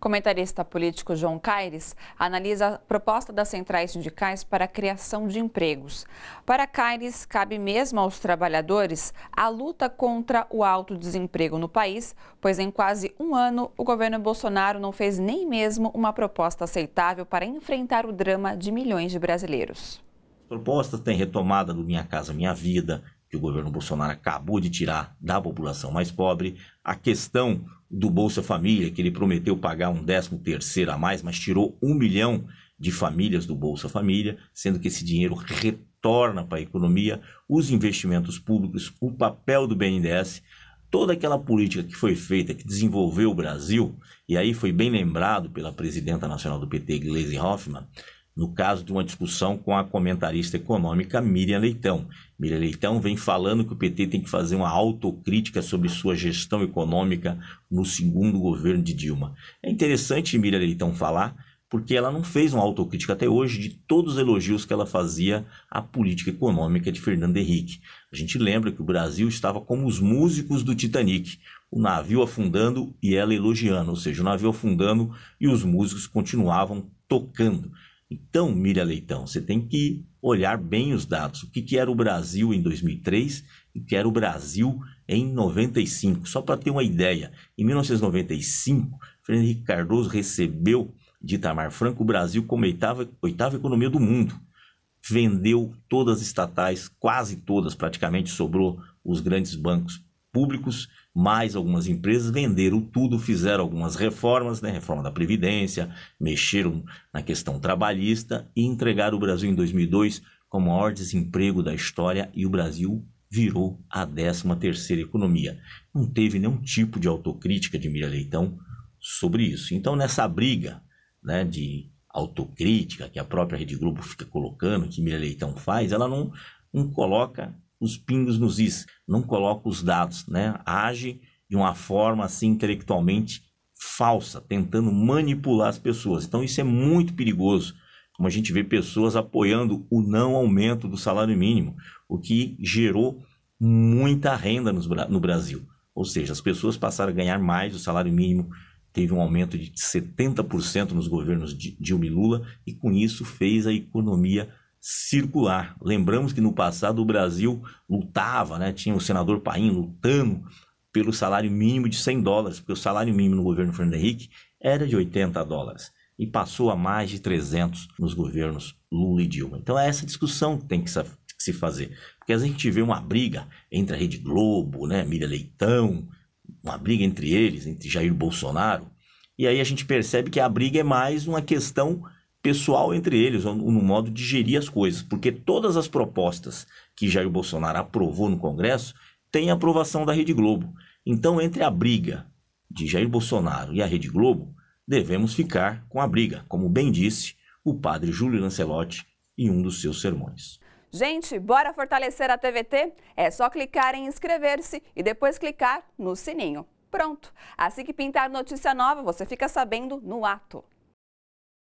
Comentarista político João Caires analisa a proposta das centrais sindicais para a criação de empregos. Para Caires, cabe mesmo aos trabalhadores a luta contra o alto desemprego no país, pois em quase um ano o governo Bolsonaro não fez nem mesmo uma proposta aceitável para enfrentar o drama de milhões de brasileiros. As propostas têm retomada do Minha Casa Minha Vida, que o governo Bolsonaro acabou de tirar da população mais pobre, a questão do Bolsa Família, que ele prometeu pagar um 13º a mais, mas tirou 1 milhão de famílias do Bolsa Família, sendo que esse dinheiro retorna para a economia, os investimentos públicos, o papel do BNDES, toda aquela política que foi feita, que desenvolveu o Brasil, e aí foi bem lembrado pela presidenta nacional do PT, Gleisi Hoffmann, no caso de uma discussão com a comentarista econômica Miriam Leitão. Miriam Leitão vem falando que o PT tem que fazer uma autocrítica sobre sua gestão econômica no segundo governo de Dilma. É interessante Miriam Leitão falar, porque ela não fez uma autocrítica até hoje de todos os elogios que ela fazia à política econômica de Fernando Henrique. A gente lembra que o Brasil estava como os músicos do Titanic, o navio afundando e ela elogiando, ou seja, o navio afundando e os músicos continuavam tocando. Então, Miriam Leitão, você tem que olhar bem os dados. O que era o Brasil em 2003 e o que era o Brasil em 95. Só para ter uma ideia, em 1995, Fernando Henrique Cardoso recebeu de Itamar Franco o Brasil como oitava economia do mundo. Vendeu todas as estatais, quase todas, praticamente sobrou os grandes bancos públicos, mais algumas empresas venderam tudo, fizeram algumas reformas, né? Reforma da Previdência, mexeram na questão trabalhista e entregaram o Brasil em 2002 como o maior desemprego da história e o Brasil virou a 13ª economia. Não teve nenhum tipo de autocrítica de Miriam Leitão sobre isso. Então, nessa briga, né, de autocrítica que a própria Rede Globo fica colocando, que Miriam Leitão faz, ela não coloca os pingos nos is, não coloca os dados, né? Age de uma forma assim intelectualmente falsa, tentando manipular as pessoas. Então isso é muito perigoso, como a gente vê pessoas apoiando o não aumento do salário mínimo, o que gerou muita renda no Brasil. Ou seja, as pessoas passaram a ganhar mais, o salário mínimo teve um aumento de 70% nos governos de Dilma e Lula, e com isso fez a economia circular. Lembramos que no passado o Brasil lutava, né? Tinha o senador Paim lutando pelo salário mínimo de $100, porque o salário mínimo no governo Fernando Henrique era de $80 e passou a mais de 300 nos governos Lula e Dilma. Então é essa discussão que tem que se fazer, porque a gente vê uma briga entre a Rede Globo, né? Miriam Leitão, uma briga entre eles, entre Jair Bolsonaro, e aí a gente percebe que a briga é mais uma questão pessoal entre eles, no modo de gerir as coisas, porque todas as propostas que Jair Bolsonaro aprovou no Congresso têm aprovação da Rede Globo. Então, entre a briga de Jair Bolsonaro e a Rede Globo, devemos ficar com a briga, como bem disse o padre Júlio Lancelotti em um dos seus sermões. Gente, bora fortalecer a TVT? É só clicar em inscrever-se e depois clicar no sininho. Pronto! Assim que pintar notícia nova, você fica sabendo no ato.